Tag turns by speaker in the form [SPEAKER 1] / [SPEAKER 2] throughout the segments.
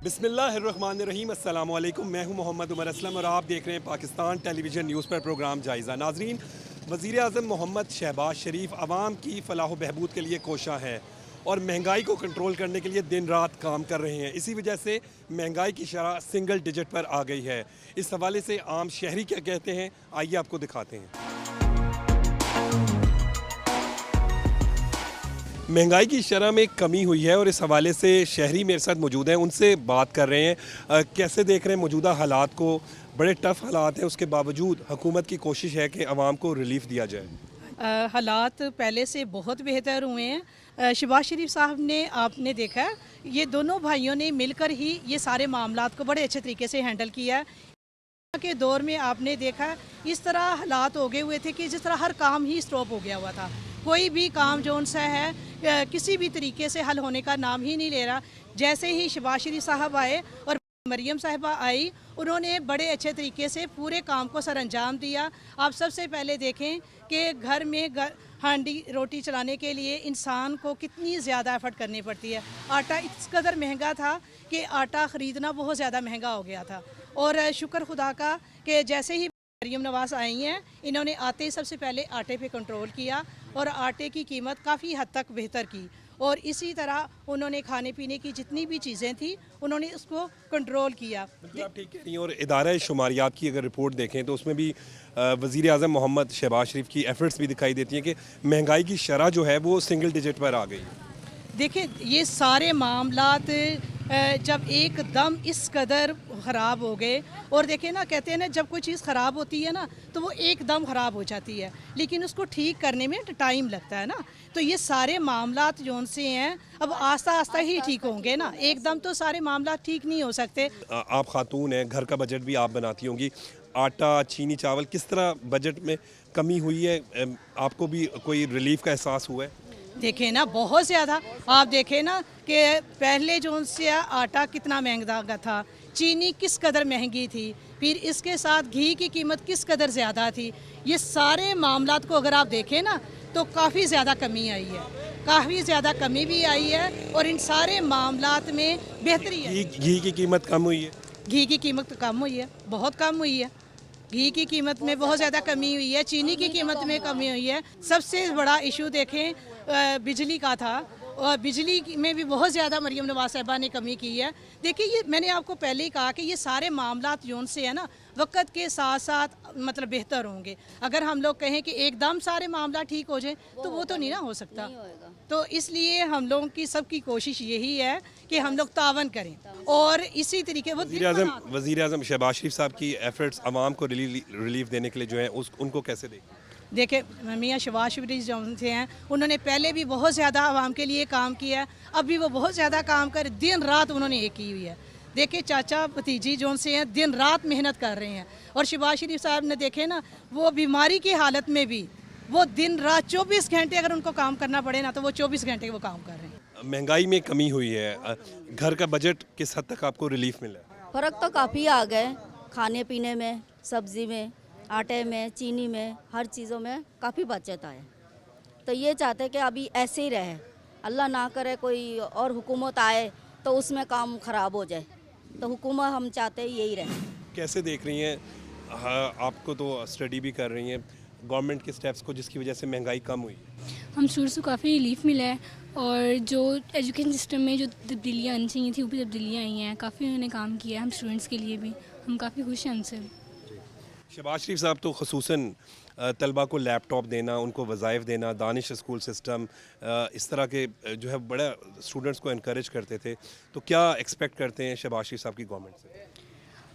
[SPEAKER 1] बिस्मिल्लाहिर्रहमानिर्रहीम, अस्सलाम वालेकुम। मैं हूं मोहम्मद उमर असलम और आप देख रहे हैं पाकिस्तान टेलीविज़न न्यूज़ पर प्रोग्राम जायज़ा। नाजरीन, वज़ीर आज़म मोहम्मद शहबाज शरीफ आवाम की फ़लाह व बहबूद के लिए कोशा है और महंगाई को कंट्रोल करने के लिए दिन रात काम कर रहे हैं। इसी वजह से महंगाई की शरह सिंगल डिजिट पर आ गई है। इस हवाले से आम शहरी क्या कहते हैं, आइए आपको दिखाते हैं। महंगाई की शरह में कमी हुई है और इस हवाले से शहरी मेरे साथ मौजूद हैं, उनसे बात कर रहे हैं। कैसे देख रहे हैं मौजूदा हालात को? बड़े टफ़ हालात हैं, उसके बावजूद हुकूमत की कोशिश है कि आवाम को रिलीफ दिया जाए।
[SPEAKER 2] हालात पहले से बहुत बेहतर हुए हैं। शहबाज शरीफ साहब ने, आपने देखा है, ये दोनों भाइयों ने मिलकर ही ये सारे मामलात को बड़े अच्छे तरीके से हैंडल किया है। के दौर में आपने देखा इस तरह हालात हो गए हुए थे कि जिस तरह हर काम ही स्टॉप हो गया हुआ था। कोई भी काम जो सा है किसी भी तरीके से हल होने का नाम ही नहीं ले रहा। जैसे ही शहबाज शरीफ साहब आए और मरियम साहिबा आई, उन्होंने बड़े अच्छे तरीके से पूरे काम को सर अंजाम दिया। आप सबसे पहले देखें कि घर में हांडी रोटी चलाने के लिए इंसान को कितनी ज़्यादा एफर्ट करनी पड़ती है। आटा इस कदर महंगा था कि आटा ख़रीदना बहुत ज़्यादा महंगा हो गया था। और शुक्र खुदा का कि जैसे ही मरियम नवाज़ आई हैं, इन्होंने आते ही सबसे पहले आटे पे कंट्रोल किया और आटे की कीमत काफ़ी हद तक बेहतर की। और इसी तरह उन्होंने खाने पीने की जितनी भी चीज़ें थी उन्होंने उसको कंट्रोल किया।
[SPEAKER 1] आप ठीक कह रही हैं। और इदारा शुमारियात की अगर रिपोर्ट देखें तो उसमें भी वज़ीर आज़म मोहम्मद शहबाज शरीफ की एफर्ट्स भी दिखाई देती हैं कि महंगाई की शरह जो है वो सिंगल डिजिट पर आ गई।
[SPEAKER 2] देखिए, ये सारे मामलात जब एकदम इस कदर ख़राब हो गए, और देखें ना, कहते हैं ना, जब कोई चीज़ ख़राब होती है ना तो वो एकदम ख़राब हो जाती है, लेकिन उसको ठीक करने में टाइम लगता है ना। तो ये सारे मामलात जो से हैं अब आस्ता आस्ता ही ठीक होंगे ना, एकदम तो सारे मामलात ठीक नहीं हो सकते।
[SPEAKER 1] आप खातून हैं, घर का बजट भी आप बनाती होंगी। आटा, चीनी, चावल, किस तरह बजट में कमी हुई है? आपको भी कोई रिलीफ का एहसास हुआ है?
[SPEAKER 2] देखें ना, बहुत ज़्यादा। आप देखें ना कि पहले जो से आटा कितना महंगा था, चीनी किस कदर महंगी थी, फिर इसके साथ घी की कीमत किस कदर ज़्यादा थी। ये सारे मामलात को अगर आप देखें ना तो काफ़ी ज़्यादा कमी आई है, काफ़ी ज़्यादा कमी भी आई है और इन सारे मामलात में बेहतरी है।
[SPEAKER 1] घी की कीमत कम हुई है?
[SPEAKER 2] घी की कीमत कम हुई है, बहुत कम हुई है। घी की कीमत में बहुत ज़्यादा कमी हुई है, चीनी की कीमत में कमी हुई है। सबसे बड़ा इशू देखें बिजली का था, और बिजली में भी बहुत ज़्यादा मरियम नवाज़ साहिबा ने कमी की है। देखिए, ये मैंने आपको पहले ही कहा कि ये सारे मामलात जोन से है ना, वक्त के साथ साथ मतलब बेहतर होंगे। अगर हम लोग कहें कि एकदम सारे मामला ठीक हो जाए तो वो तो नहीं ना हो सकता। तो इसलिए हम लोगों की सबकी कोशिश यही है कि हम लोग तावन करें और इसी तरीके
[SPEAKER 1] वज़ीर आज़म शहबाज शरीफ साहब की एफर्ट्स आवाम को रिलीफ देने के लिए जो है उनको कैसे देखें?
[SPEAKER 2] देखिए, मियाँ शहबाज शरीफ जो से हैं, उन्होंने पहले भी बहुत ज़्यादा आवाम के लिए काम किया है, अब भी वो बहुत ज़्यादा काम कर, दिन रात उन्होंने ये की हुई है। देखिए, चाचा भतीजी जो से हैं दिन रात मेहनत कर रहे हैं। और शहबाज शरीफ साहब ने देखे ना, वो बीमारी की हालत में भी वो दिन रात 24 घंटे अगर उनको काम करना पड़े ना तो वो 24 घंटे वो काम कर रहे हैं।
[SPEAKER 1] महंगाई में कमी हुई है, घर का बजट किस हद तक आपको रिलीफ मिला?
[SPEAKER 3] फ़र्क तो काफ़ी आ गए, खाने पीने में, सब्ज़ी में, आटे में, चीनी में, हर चीज़ों में काफ़ी बचत आए। तो ये चाहते कि अभी ऐसे ही रहे, अल्लाह ना करे कोई और हुकूमत आए तो उसमें काम ख़राब हो जाए। तो हुकूमत हम चाहते हैं यही रहे।
[SPEAKER 1] कैसे देख रही हैं? हाँ, आपको तो स्टडी भी कर रही हैं, गवर्नमेंट के स्टेप्स को जिसकी वजह से महंगाई कम हुई?
[SPEAKER 4] हम स्टूडेंट्स को काफ़ी रिलीफ मिला है और जो एजुकेशन सिस्टम में जो तब्दीलियाँ आनी चाहिए थी वो भी तब्दीलियाँ आई हैं। काफ़ी उन्होंने काम किया है हम स्टूडेंट्स के लिए भी, हम काफ़ी खुश हैं उनसे।
[SPEAKER 1] शहबाज शरीफ साहब तो ख़ुसूसन तलबा को लैपटॉप देना, उनको वज़ाइफ देना, दानिश स्कूल सिस्टम, इस तरह के जो है बड़ा स्टूडेंट्स को इनकरेज करते थे। तो क्या एक्सपेक्ट करते हैं शहबाज शरीफ साहब की गवर्नमेंट से?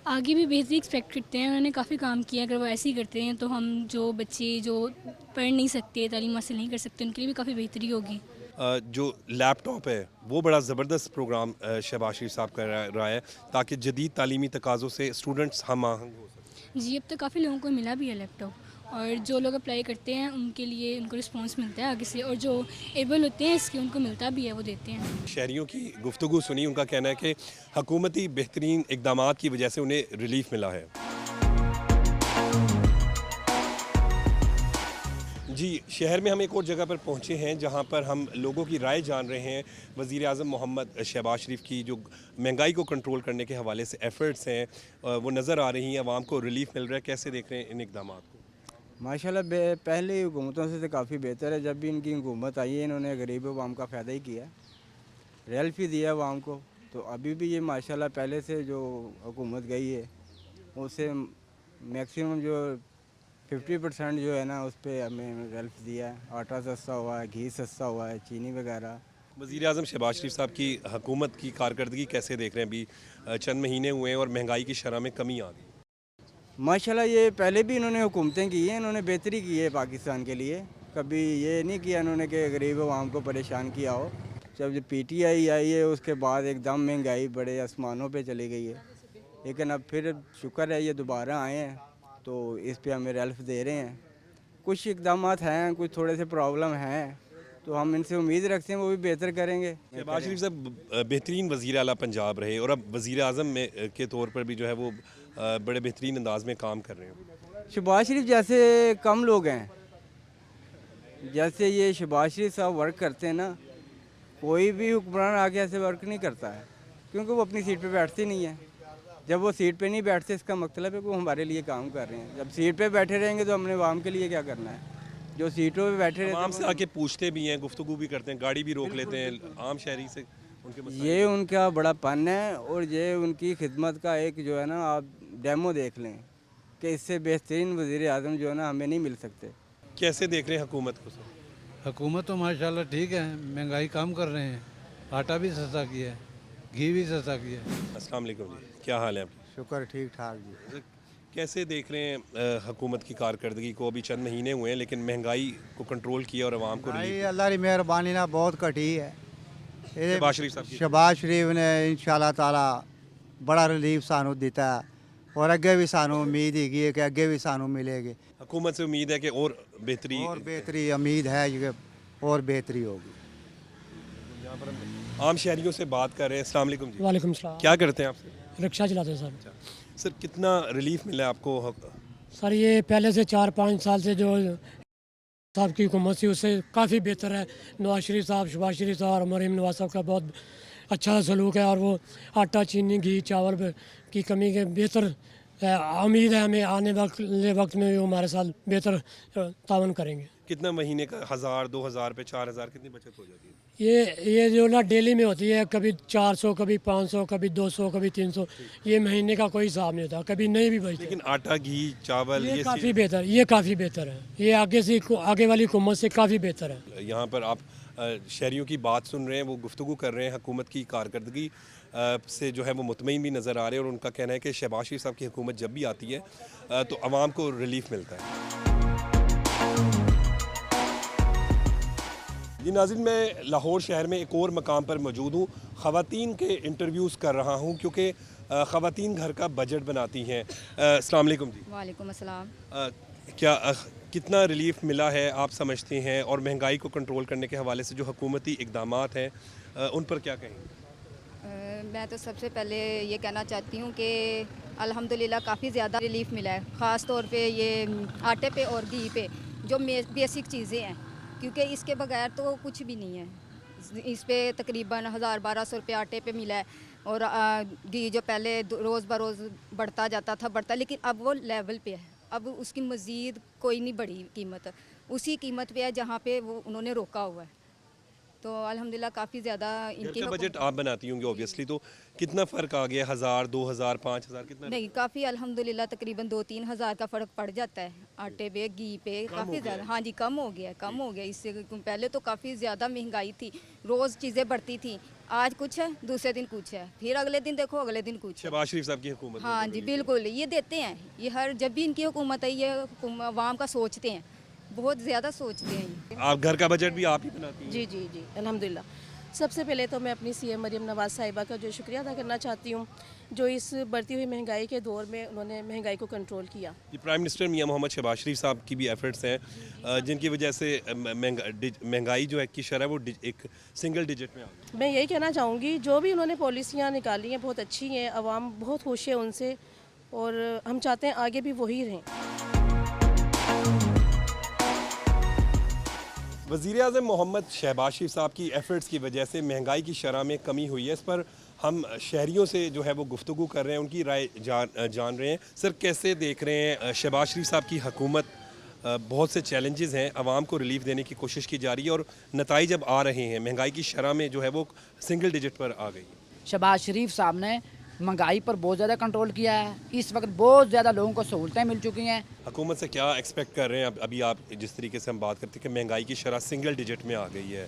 [SPEAKER 4] आगे भी बेहतरी एक्सपेक्ट करते हैं, उन्होंने काफ़ी काम किया। अगर वो ऐसे ही करते हैं तो हम जो बच्चे जो पढ़ नहीं सकते, तालीम हासिल नहीं कर सकते, उनके लिए भी काफ़ी बेहतरी होगी।
[SPEAKER 1] जो लैपटॉप है वो बड़ा ज़बरदस्त प्रोग्राम शहबाज शरीफ साहब कर रहा है ताकि जदीद तालीमी तकाज़ों से स्टूडेंट्स हम आहंग हो सकें।
[SPEAKER 4] जी, अब तो काफ़ी लोगों को मिला भी है लैपटॉप और जो लोग अप्लाई करते हैं उनके लिए उनको रिस्पांस मिलता है आगे से, और जो एबल होते हैं इसके उनको मिलता भी है, वो देते हैं।
[SPEAKER 1] शहरियों की गुफ्तगू सुनी, उनका कहना है कि हुकूमती बेहतरीन इकदामात की वजह से उन्हें रिलीफ मिला है। जी, शहर में हम एक और जगह पर पहुंचे हैं जहां पर हम लोगों की राय जान रहे हैं। वज़ीर आज़म मोहम्मद शहबाज शरीफ की जो महंगाई को कंट्रोल करने के हवाले से एफ़र्ट्स हैं वो नज़र आ रही हैं, आवाम को रिलीफ मिल रहा है। कैसे देख रहे हैं इन इक़दामात को?
[SPEAKER 5] माशाल्लाह पहले हुकूमतों से तो काफ़ी बेहतर है। जब भी इनकी हुकूमत आई है इन्होंने गरीब आवाम का फ़ायदा ही किया है, हेल्प ही दिया आवाम को। तो अभी भी ये माशाल्लाह पहले से जो हुकूमत गई है उससे मैक्सिमम जो 50% जो है ना उस पर हमें हेल्प दिया है। आटा सस्ता हुआ है, घी सस्ता हुआ है, चीनी वगैरह।
[SPEAKER 1] वज़ीर आज़म शहबाज शरीफ साहब की हुकूमत की कारकर्दगी कैसे देख रहे हैं? अभी चंद महीने हुए हैं और महंगाई की शरह में कमी आ गई।
[SPEAKER 5] माशाल्लाह ये पहले भी इन्होंने हुकूमतें की हैं, इन्होंने बेहतरी की है पाकिस्तान के लिए। कभी ये नहीं किया इन्होंने कि गरीब आवाम को परेशान किया हो। जब PTI आई है उसके बाद एकदम महंगाई बड़े आसमानों पे चली गई है, लेकिन अब फिर शुक्र है ये दोबारा आए हैं तो इस पे हमें हेल्प दे रहे हैं। कुछ इकदामात हैं, कुछ थोड़े से प्रॉब्लम हैं, तो हम इनसे उम्मीद रखते हैं वो भी बेहतर करेंगे।
[SPEAKER 1] शहबाज शरीफ साहब बेहतरीन वज़ीर आला पंजाब रहे और अब वज़ीर आज़म में के तौर पर भी जो है वो बड़े बेहतरीन अंदाज में काम कर रहे हैं।
[SPEAKER 5] शहबाज शरीफ जैसे कम लोग हैं, जैसे ये शहबाज शरीफ साहब वर्क करते हैं ना, कोई भी हुक्मरान आके ऐसे वर्क नहीं करता है, क्योंकि वो अपनी सीट पे बैठते नहीं है। जब वो सीट पे नहीं बैठते इसका मतलब है कि वो हमारे लिए काम कर रहे हैं। जब सीट पे बैठे रहेंगे तो हमने आवाम के लिए क्या करना है? जो सीटों पे बैठे रहते
[SPEAKER 1] आम से आके पूछते भी हैं, गुफ्तगू भी करते हैं, गाड़ी भी रोक लेते हैं आम शहरी से उनके मसाइल।
[SPEAKER 5] ये उनका बड़ा पन है और ये उनकी खिदमत का एक जो है ना आप डेमो देख लें कि इससे बेहतरीन वज़ीर आज़म जो है ना हमें नहीं मिल सकते।
[SPEAKER 1] कैसे देख रहे हैं हुकूमत को सर?
[SPEAKER 6] हुकूमत तो माशाल्लाह ठीक है, महंगाई कम कर रहे हैं, आटा भी सस्ता किया है, घी भी सस्ता किया है।
[SPEAKER 1] अस्सलाम वालेकुम जी, क्या हाल है आपकी?
[SPEAKER 7] शुक्र ठीक ठाक जी।
[SPEAKER 1] सर, कैसे देख रहे हैं हुकूमत की कारकर्दगी को? अभी चंद महीने हुए हैं लेकिन महंगाई को कंट्रोल किया और आवाम को
[SPEAKER 7] भाई
[SPEAKER 1] रिलीफ।
[SPEAKER 7] अल्लाह की मेहरबानी ना बहुत घटी है।
[SPEAKER 1] शहबाज शरीफ साहब की
[SPEAKER 7] शहबाज शरीफ ने इंशाल्लाह ताला बड़ा रिलीफ सानू दिता है और अगे भी सानू उम्मीद है कि अगे भी सानू मिलेगी
[SPEAKER 1] हुकूमत से उम्मीद है कि और बेहतरी।
[SPEAKER 7] और बेहतरी उम्मीद है कि और बेहतरी होगी।
[SPEAKER 1] आम शहरियों से बात कर रहे हैं। अस्सलाम वालेकुम जी,
[SPEAKER 8] वालेकुम सलाम।
[SPEAKER 1] क्या करते हैं आपसे?
[SPEAKER 8] रिक्शा चलाते हैं सर।
[SPEAKER 1] सर कितना रिलीफ मिला है आपको?
[SPEAKER 8] सर ये पहले से 4-5 साल से जो साहब की हुकूमत थी उससे काफ़ी बेहतर है। नवाज शरीफ साहब, शहबाज शरीफ साहब और मरीम नवाज साहब का बहुत अच्छा सलूक है और वो आटा, चीनी, घी, चावल की कमी के बेहतर उम्मीद है हमें आने वक्त में वो हमारे साथ बेहतर तावन करेंगे।
[SPEAKER 1] कितना महीने का 1000, 2000 पे 4000 कितनी बचत हो जाती है?
[SPEAKER 8] ये जो ना डेली में होती है, कभी 400, कभी 500, कभी 200, कभी 300। ये महीने का कोई हिसाब नहीं होता, कभी नहीं भी बचती।
[SPEAKER 1] लेकिन आटा, घी, चावल
[SPEAKER 8] ये काफ़ी बेहतर, ये काफ़ी बेहतर है। ये आगे वाली हुकूमत से काफ़ी बेहतर है।
[SPEAKER 1] यहाँ पर आप शहरियों की बात सुन रहे हैं, वो गुफ्तगू कर रहे हैं, हुकूमत की कारकर्दगी से जो है वो मुतमईन भी नज़र आ रहे हैं और उनका कहना है कि शहबाज शरीफ साहब की हुकूमत जब भी आती है तो आवाम को रिलीफ मिलता है। जी नाज़रीन, मैं लाहौर शहर में एक और मकाम पर मौजूद हूँ। ख़वातीन के इंटरव्यूज़ कर रहा हूँ क्योंकि ख़वातीन घर का बजट बनाती हैं। अस्सलाम वालेकुम जी।
[SPEAKER 3] वालेकुम अस्सलाम।
[SPEAKER 1] क्या कितना रिलीफ मिला है आप समझते हैं, और महंगाई को कंट्रोल करने के हवाले से जो हुकूमती इक़दामात हैं उन पर क्या कहेंगे?
[SPEAKER 3] मैं तो सबसे पहले ये कहना चाहती हूँ कि अल्हम्दुलिल्लाह काफ़ी ज़्यादा रिलीफ मिला है, ख़ास तौर पे ये आटे पे और घी पे जो बेसिक चीज़ें हैं, क्योंकि इसके बगैर तो कुछ भी नहीं है। इस पे तकरीबन 1000-1200 रुपये आटे पे मिला है और घी जो पहले रोज़ बरोज़ बढ़ता जाता था लेकिन अब वो लेवल पे है। अब उसकी मज़ीद कोई नहीं बढ़ी कीमत, उसी कीमत पे है जहाँ पे वो उन्होंने रोका हुआ है। तो अल्हम्दुलिल्लाह काफ़ी ज़्यादा इनकी
[SPEAKER 1] बजट आप बनाती होंगी ऑब्वियसली, तो कितना फ़र्क आ गया? 1000, 2000, 5000 कितना?
[SPEAKER 3] नहीं, काफ़ी अल्हम्दुलिल्लाह तकरीबन 2-3 हज़ार का फ़र्क पड़ जाता है आटे पे, घी पे काफ़ी ज़्यादा। हाँ जी, कम हो गया इससे। पहले तो काफ़ी ज़्यादा महंगाई थी, रोज़ चीज़ें बढ़ती थी। आज कुछ है, दूसरे दिन कुछ है, फिर अगले दिन देखो अगले दिन कुछ है।
[SPEAKER 1] शहबाज शरीफ साहब की हुकूमत।
[SPEAKER 3] हाँ जी बिल्कुल, ये देते हैं। ये हर जब भी इनकी हुकूमत आई है आवाम का सोचते हैं, बहुत ज़्यादा सोचते हैं।
[SPEAKER 1] आप घर का बजट भी आप ही बनाती हैं?
[SPEAKER 9] जी जी जी अल्हम्दुलिल्लाह। सबसे पहले तो मैं अपनी CM मरीम नवाज़ साहिबा का जो शुक्रिया अदा करना चाहती हूँ जो इस बढ़ती हुई महंगाई के दौर में उन्होंने महंगाई को कंट्रोल किया।
[SPEAKER 1] ये प्राइम मिनिस्टर मियां मोहम्मद शहबाज शरीफ साहब की भी एफर्ट्स हैं जिनकी वजह से महंगाई जो है की शरह वो एक सिंगल डिजिट में आ गई।
[SPEAKER 9] मैं यही कहना चाहूँगी जो भी उन्होंने पॉलिसियाँ निकाली हैं बहुत अच्छी हैं, आवाम बहुत खुश है उनसे और हम चाहते हैं आगे भी वही रहें।
[SPEAKER 1] वज़ीर-ए-आज़म मोहम्मद शहबाज शरीफ साहब की एफ़र्ट्स की वजह से महंगाई की शरह में कमी हुई है। इस पर हम शहरियों से जो है वो गुफ्तगू कर रहे हैं, उनकी राय जान रहे हैं। सर कैसे देख रहे हैं शहबाज शरीफ साहब की हुकूमत, बहुत से चैलेंजेस हैं, आवाम को रिलीफ देने की कोशिश की जा रही है और नताइज अब आ रहे हैं, महंगाई की शरह में जो है वो सिंगल डिजिट पर आ गई है।
[SPEAKER 10] शहबाज शरीफ साहब ने महंगाई पर बहुत ज़्यादा कंट्रोल किया है। इस वक्त बहुत ज़्यादा लोगों को सहूलतें मिल चुकी हैं।
[SPEAKER 1] हुकूमत से क्या एक्सपेक्ट कर रहे हैं? अभी आप जिस तरीके से हम बात करते हैं कि महंगाई की शरह सिंगल डिजिट में आ गई है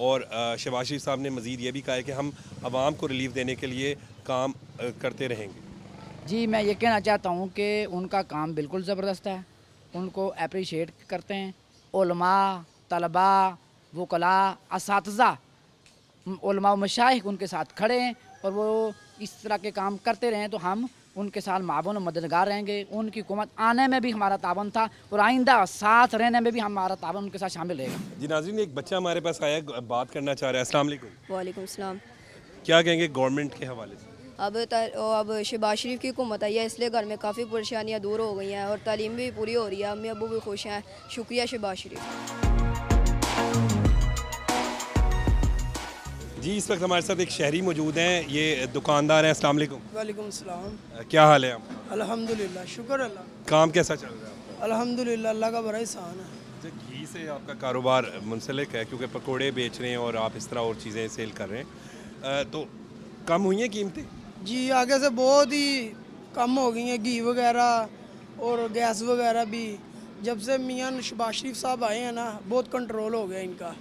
[SPEAKER 1] और शहबाज शरीफ साहब ने मज़ीद ये भी कहा है कि हम आवाम को रिलीफ देने के लिए काम करते रहेंगे।
[SPEAKER 10] जी मैं ये कहना चाहता हूँ कि उनका काम बिल्कुल ज़बरदस्त है, उनको अप्रिशिएट करते हैं। उलमा, तलबा, वकला, असातिज़ा, उलमा व मशाइख उनके साथ खड़े हैं और वो इस तरह के काम करते रहें तो हम उनके साथ मावन मददगार रहेंगे। उनकी हुकूमत आने में भी हमारा तावन था और आइंदा साथ रहने में भी हमारा तावन उनके साथ शामिल रहेगा।
[SPEAKER 1] जी नाज़रीन, एक बच्चा हमारे पास आया, बात करना चाह रहा है। अस्सलाम वालेकुम।
[SPEAKER 11] वालेकुम सलाम।
[SPEAKER 1] क्या कहेंगे गवर्नमेंट के हवाले से?
[SPEAKER 11] अब शहबाज शरीफ की हुकूमत आई है इसलिए घर में काफ़ी परेशानियाँ दूर हो गई हैं और तालीम भी पूरी हो रही है। अम्मी अबू भी खुश हैं। शुक्रिया शहबाज शरीफ।
[SPEAKER 1] जी इस वक्त हमारे साथ एक शहरी मौजूद हैं, ये दुकानदार हैं। अस्सलाम वालेकुम।
[SPEAKER 12] वालेकुम सलाम।
[SPEAKER 1] क्या हाल है आप?
[SPEAKER 12] अल्हम्दुलिल्लाह, शुक्र अल्लाह।
[SPEAKER 1] काम कैसा चल रहा है?
[SPEAKER 12] अल्हम्दुलिल्लाह, अल्लाह का बड़ा एहसान है।
[SPEAKER 1] अच्छा, घी से आपका कारोबार मुंसलिक है क्योंकि पकोड़े बेच रहे हैं और आप इस तरह और चीज़ें सेल कर रहे हैं, तो कम हुई हैं कीमतें?
[SPEAKER 12] जी आगे से बहुत ही कम हो गई हैं, घी वगैरह और गैस वगैरह भी। जब से मियां शहबाज शरीफ साहब आए हैं ना, बहुत कंट्रोल हो गया इनका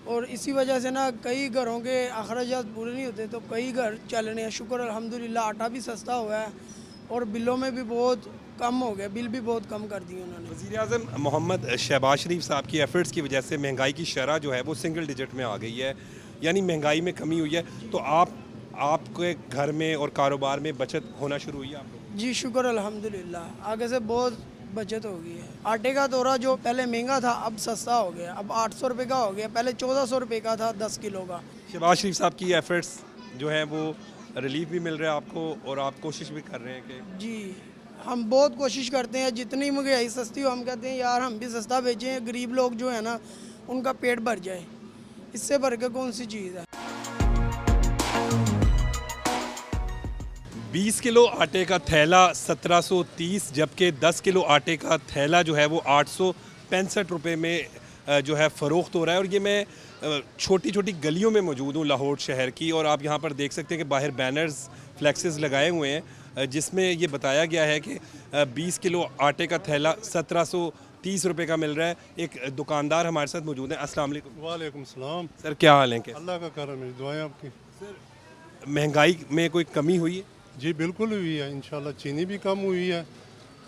[SPEAKER 12] और इसी वजह से ना कई घरों के अखराजात पूरे नहीं होते तो कई घर चल रहे हैं। शुक्र अल्हम्दुलिल्लाह, आटा भी सस्ता हुआ है और बिलों में भी बहुत कम हो गया, बिल भी बहुत कम कर दिए उन्होंने।
[SPEAKER 1] वज़ीर-ए-आज़म मोहम्मद शहबाज शरीफ साहब की एफ़र्ट्स की वजह से महंगाई की शरह जो है वो सिंगल डिजिट में आ गई है, यानी महंगाई में कमी हुई है। तो आपके घर में और कारोबार में बचत होना शुरू हुई है आप लोग?
[SPEAKER 12] जी शुक्र अल्हम्दुलिल्लाह, आगे से बहुत बचत हो गई है। आटे का दौरा जो पहले महंगा था अब सस्ता हो गया, अब 800 रुपये का हो गया, पहले 1400 रुपये का था 10 किलो का।
[SPEAKER 1] शहबाज शरीफ साहब की एफ़र्ट्स जो है वो रिलीफ भी मिल रहा है आपको और आप कोशिश भी कर रहे हैं कि?
[SPEAKER 12] जी हम बहुत कोशिश करते हैं, जितनी महंगाई सस्ती हो हम कहते हैं यार हम भी सस्ता बेचें, गरीब लोग जो है ना उनका पेट भर जाए, इससे भर के कौन सी चीज़ है।
[SPEAKER 1] 20 किलो आटे का थैला 1730, जबकि 10 किलो आटे का थैला जो है वो 865 रुपये में जो है फ़रोख्त हो रहा है। और ये मैं छोटी छोटी गलियों में मौजूद हूँ लाहौर शहर की, और आप यहाँ पर देख सकते हैं कि बाहर बैनर्स फ्लैक्सेस लगाए हुए हैं जिसमें ये बताया गया है कि 20 किलो आटे का थैला 1730 रुपये का मिल रहा है। एक दुकानदार हमारे साथ मौजूद है। अस्सलाम वालेकुम।
[SPEAKER 13] वालेकुम सलाम।
[SPEAKER 1] सर क्या हाल है?
[SPEAKER 13] अल्लाह का करम है, दुआएं आपकी।
[SPEAKER 1] सर महंगाई में कोई कमी हुई है?
[SPEAKER 13] जी बिल्कुल हुई है इंशाल्लाह। चीनी भी कम हुई है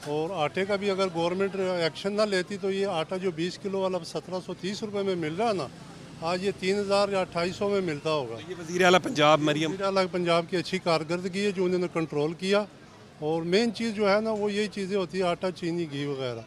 [SPEAKER 13] और आटे का भी अगर गवर्नमेंट एक्शन ना लेती तो ये आटा जो 20 किलो वाला 1730 रुपये में मिल रहा है ना, आज ये 3000 या 2800 में मिलता होगा।
[SPEAKER 1] ये वज़ीर आला पंजाब मरियम
[SPEAKER 13] पंजाब की अच्छी कारकर्दगी है जो उन्होंने कंट्रोल किया। और मेन चीज़ जो है ना वो यही चीज़ें होती है, आटा, चीनी, घी वगैरह,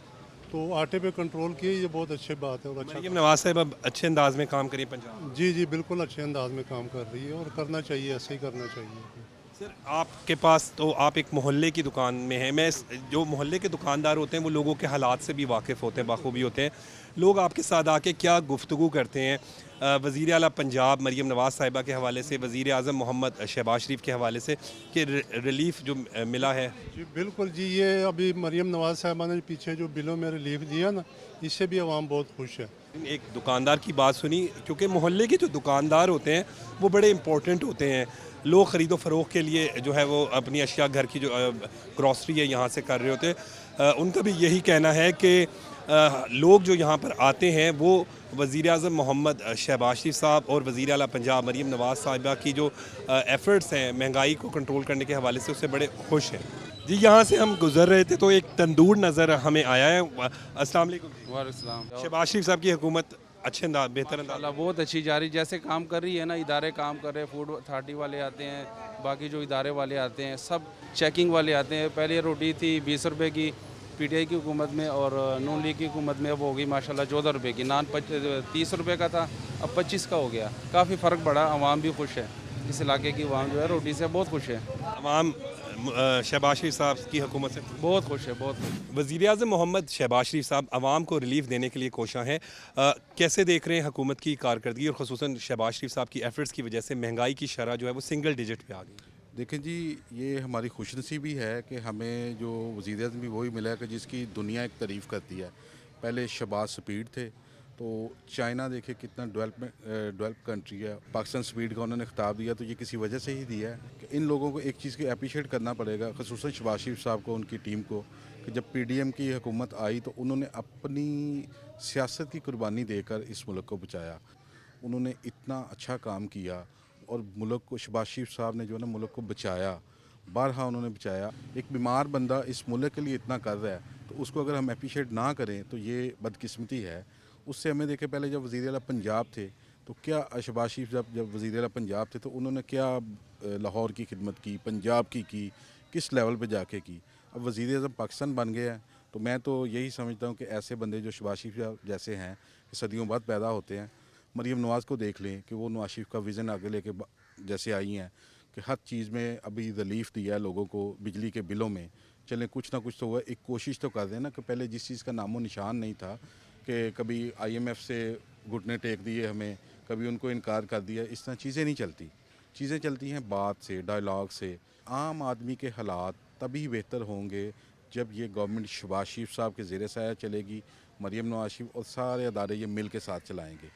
[SPEAKER 13] तो आटे पे कंट्रोल किए, ये बहुत अच्छी बात है। और अच्छा
[SPEAKER 1] मरियम नवाज साहब अब अच्छे अंदाज में काम करिए पंजाब।
[SPEAKER 13] जी जी बिल्कुल अच्छे अंदाज में काम कर रही है और करना चाहिए, ऐसे ही करना चाहिए।
[SPEAKER 1] सर आपके पास तो आप एक मोहल्ले की दुकान में हैं, मैं जो मोहल्ले के दुकानदार होते हैं वो लोगों के हालात से भी वाकिफ़ होते हैं, बाखूबी होते हैं। लोग आपके साथ आके क्या गुफ्तगू करते हैं वज़ीर आला पंजाब मरियम नवाज़ साहिबा के हवाले से, वज़ीर आज़म मोहम्मद शहबाज शरीफ के हवाले से कि रिलीफ जो मिला है?
[SPEAKER 13] जी बिल्कुल जी, ये अभी मरियम नवाज़ साहिबा ने पीछे जो बिलों में रिलीफ दिया ना, इससे भी आवाम बहुत खुश है।
[SPEAKER 1] एक दुकानदार की बात सुनी, क्योंकि मोहल्ले के जो दुकानदार होते हैं वो बड़े इंपॉर्टेंट होते हैं। लोग ख़रीदो फ़रोख्त के लिए जो है वो अपनी अशिया घर की जो ग्रॉसरी है यहाँ से कर रहे होते हैं। उनका भी यही कहना है कि लोग जो यहाँ पर आते हैं वो वज़ीर आज़म मोहम्मद शहबाज शरीफ साहब और वज़ीर आला पंजाब मरियम नवाज़ साहिबा की जो एफ़र्ट्स हैं महंगाई को कंट्रोल करने के हवाले से उससे बड़े खुश हैं। जी यहाँ से हम गुज़र रहे थे तो एक तंदूर नज़र हमें आया है। अस्सलाम वालेकुम।
[SPEAKER 14] वालेकुम सलाम।
[SPEAKER 1] शहबाज शरीफ साहब की हुकूमत अच्छे बेहतर अंदाज।
[SPEAKER 14] माशाल्लाह बहुत अच्छी जा रही, जैसे काम कर रही है ना, इदारे काम कर रहे हैं, फूड अथॉरिटी वाले आते हैं, बाकी जो इदारे वाले आते हैं, सब चेकिंग वाले आते हैं। पहले रोटी थी 20 रुपए की पीटीआई की हुकूमत में, और नून लीग की हुकूमत में अब हो गई माशाल्लाह 14 रुपए की। नान 30 रुपए का था, अब 25 का हो गया। काफ़ी फ़र्क पड़ा, अवाम भी खुश है, इस इलाके की अवाम जो है रोटी से बहुत खुश है।
[SPEAKER 1] अवाम शहबाज शरीफ साहब की हुकूमत से
[SPEAKER 14] बहुत खुश है, बहुत खुश।
[SPEAKER 1] वज़ीर आज़म मोहम्मद शहबाज शरीफ साहब आवाम को रिलीफ देने के लिए कोशा हैं। कैसे देख रहे हैं हुकूमत की कारकर्दगी और ख़ुसूसन शहबाज शरीफ साहब की एफर्ट्स की वजह से महंगाई की शरह जो है वो सिंगल डिजिट पे आ गई?
[SPEAKER 15] देखें जी, ये हमारी खुशनसीबी है कि हमें जो वज़ीर आज़म भी वही मिला है कि जिसकी दुनिया एक तारीफ़ करती है। पहले शहबाज स्पीड थे, तो चाइना देखे कितना डेवलप कंट्री है, पाकिस्तान स्पीड का उन्होंने खिताब दिया, तो ये किसी वजह से ही दिया है कि इन लोगों को एक चीज़ की अप्रिशिएट करना पड़ेगा, ख़ुसूसन शहबाज शरीफ साहब को, उनकी टीम को, कि जब पीडीएम की हुकूमत आई तो उन्होंने अपनी सियासत की कुर्बानी देकर इस मुल्क को बचाया। उन्होंने इतना अच्छा काम किया और मुल्क को, शहबाज शरीफ साहब ने जो है ना मुल्क को बचाया, बारहा उन्होंने बचाया। एक बीमार बंदा इस मुल्क के लिए इतना कर रहा है, तो उसको अगर हम अप्रिशिएट ना करें तो ये बदकिस्मती है। उससे हमें देखें, पहले जब वज़ीर आला पंजाब थे तो क्या शहबाज शरीफ जब वज़ीर आला पंजाब थे तो उन्होंने क्या लाहौर की खिदमत की, पंजाब की किस लेवल पे जाके की। अब वज़ीर आज़म पाकिस्तान बन गया है, तो मैं तो यही समझता हूँ कि ऐसे बंदे जो शहबाज शरीफ जैसे हैं कि सदियों बाद पैदा होते हैं। मरीम नवाज़ को देख लें कि वो नवाज शरीफ का विज़न आगे लेके जैसे आई हैं कि हर चीज़ में अभी रिलीफ दिया है लोगों को, बिजली के बिलों में। चलें कुछ ना कुछ तो हुआ, एक कोशिश तो कर दें ना, कि पहले जिस चीज़ का नामो निशान नहीं था, कि कभी IMF से घुटने टेक दिए हमें, कभी उनको इनकार कर दिया, इस तरह चीज़ें नहीं चलती। चीज़ें चलती हैं बात से, डायलॉग से। आम आदमी के हालात तभी बेहतर होंगे जब ये गवर्नमेंट शहबाज शरीफ साहब के ज़ेर साया चलेगी, मरीम नवाज शरीफ और सारे अदारे ये मिल के साथ चलाएँगे।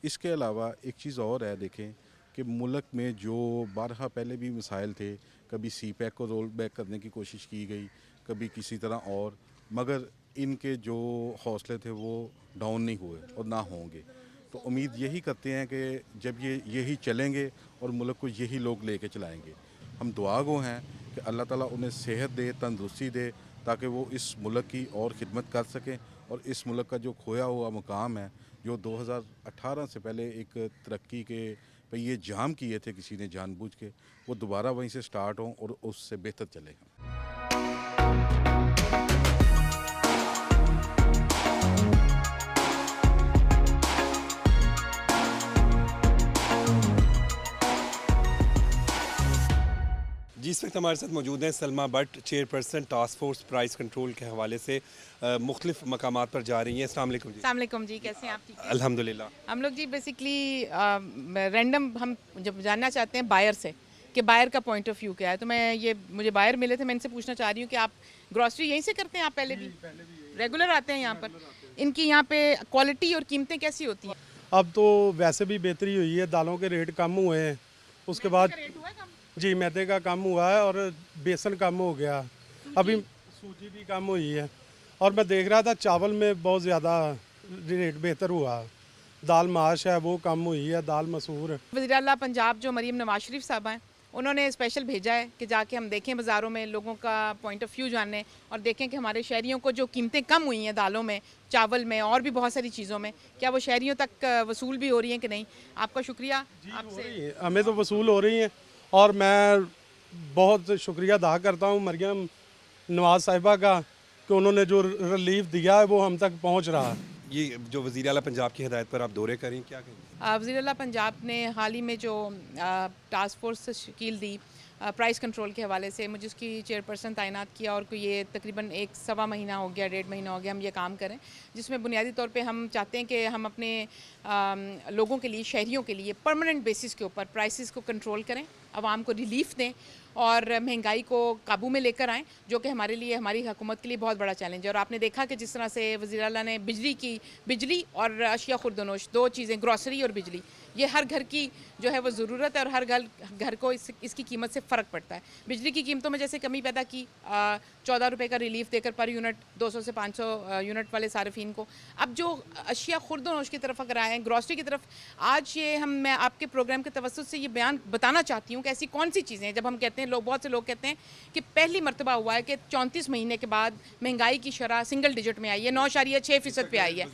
[SPEAKER 15] इसके अलावा एक चीज़ और है, देखें कि मुल्क में जो बारहा पहले भी मसाइल थे, कभी CPEC को रोल बैक करने की कोशिश की गई, कभी किसी तरह और, मगर इनके जो हौसले थे वो डाउन नहीं हुए और ना होंगे। तो उम्मीद यही करते हैं कि जब यही चलेंगे और मुल्क को यही लोग लेके चलाएंगे। हम दुआ गो हैं कि अल्लाह ताला उन्हें सेहत दे, तंदुरुस्ती दे, ताकि वो इस मुल्क की और खिदमत कर सकें और इस मुल्क का जो खोया हुआ मुकाम है, जो 2018 से पहले एक तरक्की के पहिए जाम किए थे किसी ने जानबूझ के, वो दोबारा वहीं से स्टार्ट हों और उससे बेहतर चले।
[SPEAKER 1] जी, इस वक्त हमारे साथ मौजूद हैं Salma Bhatt, chairperson task force price control के हवाले से मुख्तलिफ मकामात पर जा रही हैं। अस्सलाम वालेकुम जी।
[SPEAKER 16] अस्सलाम वालेकुम जी, कैसे हैं आप? ठीक है
[SPEAKER 1] अल्हम्दुलिल्लाह।
[SPEAKER 16] हम लोग जी बेसिकली रैंडम हम जब जानना चाहते हैं बायर से कि बायर का पॉइंट ऑफ व्यू क्या है, तो मुझे बायर मिले थे, मैं इनसे पूछना चाह रही हूँ कि आप ग्रॉसरी यहीं से करते हैं? आप पहले भी रेगुलर आते हैं यहाँ पर? इनकी यहाँ पे क्वालिटी और कीमतें कैसी होती हैं?
[SPEAKER 17] अब तो वैसे भी बेहतरी हुई है, दालों के रेट कम हुए हैं, उसके बाद जी मैदे का कम हुआ है और बेसन कम हो गया, अभी सूजी भी कम हुई है। और मैं देख रहा था चावल में बहुत ज़्यादा रेट बेहतर हुआ, दाल माश है वो कम हुई है, दाल मसूर।
[SPEAKER 16] वज़ीर आला पंजाब जो मरीम नवाज शरीफ साहब हैं, उन्होंने स्पेशल भेजा है कि जाके हम देखें बाज़ारों में, लोगों का पॉइंट ऑफ व्यू जानें और देखें कि हमारे शहरियों को जो कीमतें कम हुई हैं दालों में, चावल में और भी बहुत सारी चीज़ों में, क्या वो शहरियों तक वसूल भी हो रही हैं कि नहीं? आपका शुक्रिया। आपसे
[SPEAKER 17] हमें तो वसूल हो रही हैं और मैं बहुत शुक्रिया अदा करता हूँ मरियम नवाज़ साहिबा का कि उन्होंने जो रिलीफ दिया है वो हम तक पहुँच रहा है।
[SPEAKER 1] ये जो वज़ीर आला पंजाब की हिदायत पर आप दौरे करें, क्या कहें?
[SPEAKER 16] वज़ीर आला पंजाब ने हाल ही में जो टास्क फोर्स तश्कील दी प्राइस कंट्रोल के हवाले से, मुझे उसकी चेयरपर्सन तैनात किया और ये तकरीबन 1-1.25 महीना हो गया, 1.5 महीना हो गया हम ये काम करें, जिसमें बुनियादी तौर पे हम चाहते हैं कि हम अपने लोगों के लिए, शहरियों के लिए परमानेंट बेसिस के ऊपर प्राइसेस को कंट्रोल करें, आवाम को रिलीफ दें और महंगाई को काबू में लेकर आएँ, जो कि हमारे लिए, हमारी हुकूमत के लिए बहुत बड़ा चैलेंज है। और आपने देखा कि जिस तरह से वज़ीर आला ने बिजली और अशिया खुर्दनोश, 2 चीज़ें, ग्रॉसरी और बिजली, ये हर घर की जो है वो ज़रूरत है और हर घर को इसकी कीमत से फ़र्क पड़ता है। बिजली की कीमतों में जैसे कमी पैदा की, 14 रुपये का रिलीफ देकर पर यूनिट 200 से 500 यूनिट वाले सार्फिन को। अब जो अशिया खुर्दनोश की तरफ अगर आएँ, ग्रॉसरी की तरफ, आज मैं आपके प्रोग्राम के तवज्जुह से ये बयान बताना चाहती हूँ हूँ कि ऐसी कौन सी चीज़ें हैं, जब हम कहते हैं लोग, बहुत से लोग कहते हैं कि पहली मरतबा हुआ है कि 34 महीने के बाद महंगाई की शरह सिंगल डिजिट में आई है, 9.6% पे आई है।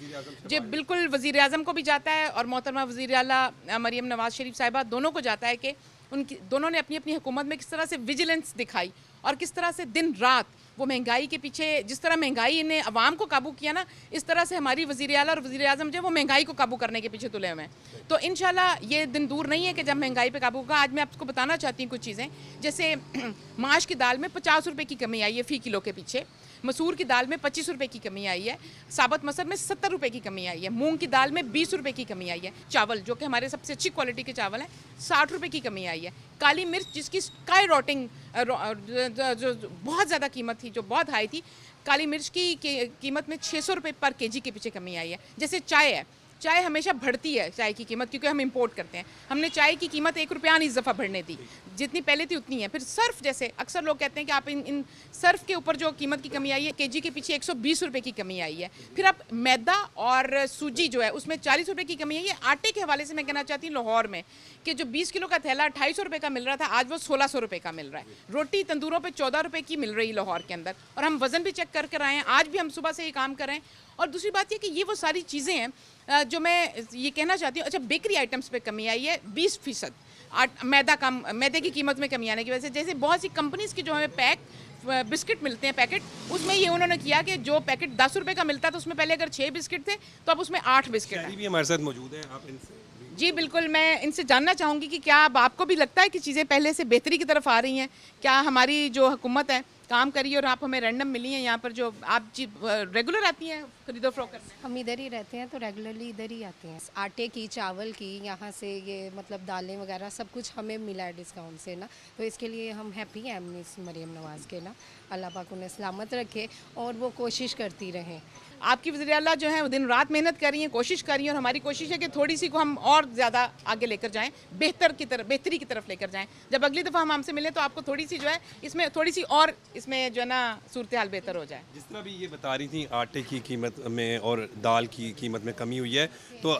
[SPEAKER 16] जी बिल्कुल, वज़ीर आज़म को भी जाता है और मोहतरमा वज़ीर आला मरीम नवाज़ शरीफ साहिबा दोनों को जाता है कि उनकी दोनों ने अपनी अपनी हुकूमत में किस तरह से विजिलेंस दिखाई और किस तरह से दिन रात वो महंगाई के पीछे, जिस तरह महंगाई ने अवाम को काबू किया ना, इस तरह से हमारी वज़ीर आला और वज़ीर आज़म जो वो महंगाई को काबू करने के पीछे तुले हुए हैं। तो इंशाल्लाह ये दिन दूर नहीं है कि जब महंगाई पे काबू होगा। आज मैं आपको बताना चाहती हूँ कुछ चीज़ें, जैसे माश की दाल में 50 रुपये की कमी आई है फ़ी किलो के पीछे, मसूर की दाल में 25 रुपये की कमी आई है, साबुत मसर में 70 रुपये की कमी आई है, मूंग की दाल में 20 रुपये की कमी आई है, चावल जो कि हमारे सबसे अच्छी क्वालिटी के चावल हैं 60 रुपये की कमी आई है, काली मिर्च जिसकी स्काई रॉटिंग जो बहुत ज़्यादा कीमत थी, जो बहुत हाई थी, काली मिर्च की कीमत में 600 रुपये पर केजी के पीछे कमी आई है। जैसे चाय है, चाय हमेशा बढ़ती है चाय की कीमत, क्योंकि हम इंपोर्ट करते हैं। हमने चाय की कीमत 1 रुपया नहीं, इस दफ़ा बढ़ने दी, जितनी पहले थी उतनी है। फिर सर्फ, जैसे अक्सर लोग कहते हैं कि आप इन सर्फ के ऊपर जो कीमत की कमी आई है, केजी के पीछे 120 रुपये की कमी आई है। फिर अब मैदा और सूजी जो है उसमें 40 रुपये की कमी आई है। आटे के हवाले से मैं कहना चाहती हूँ लाहौर में कि जो 20 किलो का थैला 250 रुपये का मिल रहा था, आज वो 1600 रुपये का मिल रहा है। रोटी तंदूरों पर 14 रुपये की मिल रही लाहौर के अंदर, और हम वज़न भी चेक कर आए हैं, आज भी हम सुबह से ये काम कर रहे हैं। और दूसरी बात ये कि ये वो सारी चीज़ें हैं जो मैं ये कहना चाहती हूँ। अच्छा, बेकरी आइटम्स पे कमी आई है 20%, मैदे की कीमत में कमी आने की वजह से। जैसे बहुत सी कंपनीज़ की जो हमें बिस्किट मिलते हैं पैकेट, उसमें ये उन्होंने किया कि जो पैकेट 10 रुपये का मिलता था उसमें पहले अगर 6 बिस्किट थे तो अब उसमें 8 बिस्किट हैं।
[SPEAKER 1] भी हमारे साथ मौजूद हैं, आप इनसे
[SPEAKER 16] जी बिल्कुल, मैं इनसे जानना चाहूँगी कि क्या अब आपको भी लगता है कि चीज़ें पहले से बेहतरी की तरफ आ रही हैं? क्या हमारी जो हुकूमत है काम करी और आप हमें रैंडम मिली हैं यहाँ पर, जो आप जी रेगुलर आती हैं खरीदो फरोख्त करने?
[SPEAKER 18] हम इधर ही रहते हैं तो रेगुलरली इधर ही आते हैं। आटे की, चावल की, यहाँ से ये मतलब दालें वगैरह सब कुछ हमें मिला है डिस्काउंट से ना, तो इसके लिए हम हैप्पी हैं मिस मरीम नवाज़ के ना। अल्लाह पाक उन्हें सलामत रखे और वो कोशिश करती रहें।
[SPEAKER 16] आपकी वज़ीर आला जो है वो दिन रात मेहनत कर रही हैं, कोशिश कर रही हैं, और हमारी कोशिश है कि थोड़ी सी को हम और ज़्यादा आगे लेकर जाएं, बेहतरी की तरफ लेकर जाएं। जब अगली दफ़ा हम हमसे मिलें तो आपको थोड़ी सी जो है इसमें थोड़ी सी और इसमें जो है ना सूरत हाल बेहतर हो जाए।
[SPEAKER 1] जिस तरह भी ये बता रही थी आटे की कीमत में और दाल की कीमत में कमी हुई है, तो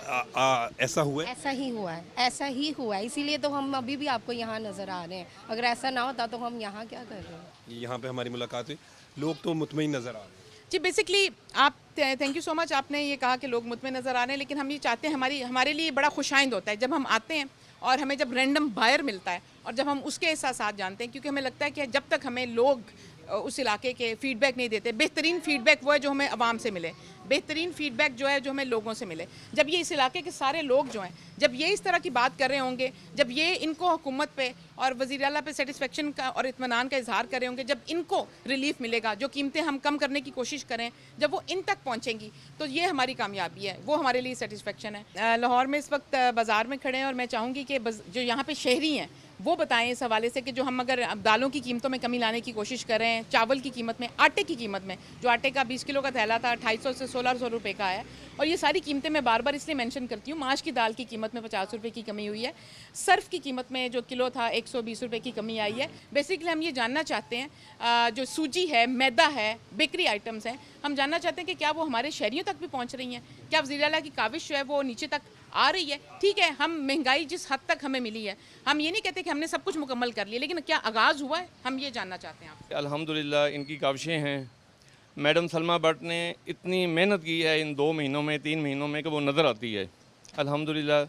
[SPEAKER 1] ऐसा हुआ है?
[SPEAKER 18] ऐसा ही हुआ है, ऐसा ही हुआ है, इसीलिए तो हम अभी भी आपको यहाँ नज़र आ रहे हैं। अगर ऐसा ना होता तो हम यहाँ क्या कर रहे हैं?
[SPEAKER 1] यहाँ पे हमारी मुलाकात हुई, लोग तो मुतमईन नज़र आ रहे हैं।
[SPEAKER 16] जी बेसिकली आप थैंक यू सो मच, आपने ये कहा कि लोग मुतमईन नज़र आ रहे हैं, लेकिन हम ये चाहते हैं, हमारे लिए बड़ा खुशाइंद होता है जब हम आते हैं और हमें जब रैंडम बायर मिलता है और जब हम उसके एहसास जानते हैं, क्योंकि हमें लगता है कि जब तक हमें लोग उस इलाके के फीडबैक नहीं देते, बेहतरीन फीडबैक वो है जो हमें आवाम से मिले, बेहतरीन फीडबैक जो है जो हमें लोगों से मिले। जब ये इस इलाके के सारे लोग जो हैं, जब ये इस तरह की बात कर रहे होंगे, जब ये इनको हुकूमत पे और वज़ीर आला पे सेटिस्फेक्शन का और इत्मीनान का इजहार कर रहे होंगे, जब इनको रिलीफ मिलेगा, जो कीमतें हम कम करने की कोशिश करें, जब वो इन तक पहुँचेंगी तो ये हमारी कामयाबी है, वो हमारे लिए सेटिस्फेक्शन है। लाहौर में इस वक्त बाज़ार में खड़े हैं और मैं चाहूँगी कि जो यहाँ पर शहरी हैं वो बताएं इस हवाले से कि जो हम अगर दालों की कीमतों में कमी लाने की कोशिश कर रहे हैं, चावल की कीमत में, आटे की कीमत में, जो आटे का 20 किलो का थैला था 250 से 1600 रुपये का है, और ये सारी कीमतें मैं बार बार इसलिए मेंशन करती हूँ। माश की दाल की कीमत में 50 रुपये की कमी हुई है, सर्फ की कीमत में जो किलो था 120 रुपये की कमी आई है। बेसिकली हम ये जानना चाहते हैं जो सूजी है, मैदा है, बेकरी आइटम्स हैं, हम जानना चाहते हैं कि क्या वो हमारे शहरियों तक भी पहुँच रही हैं, क्या वज़ीर आला की काविश जो है वो नीचे तक आ रही है। ठीक है, हम महंगाई जिस हद तक हमें मिली है, हम ये नहीं कहते कि हमने सब कुछ मुकम्मल कर लिया, लेकिन क्या आगाज़ हुआ है, हम ये जानना चाहते हैं आप।
[SPEAKER 19] अल्हम्दुलिल्लाह इनकी काविशें हैं। मैडम सलमा भट्ट ने इतनी मेहनत की है इन 2 महीनों में, 3 महीनों में, कि वो नज़र आती है। अल्हम्दुलिल्लाह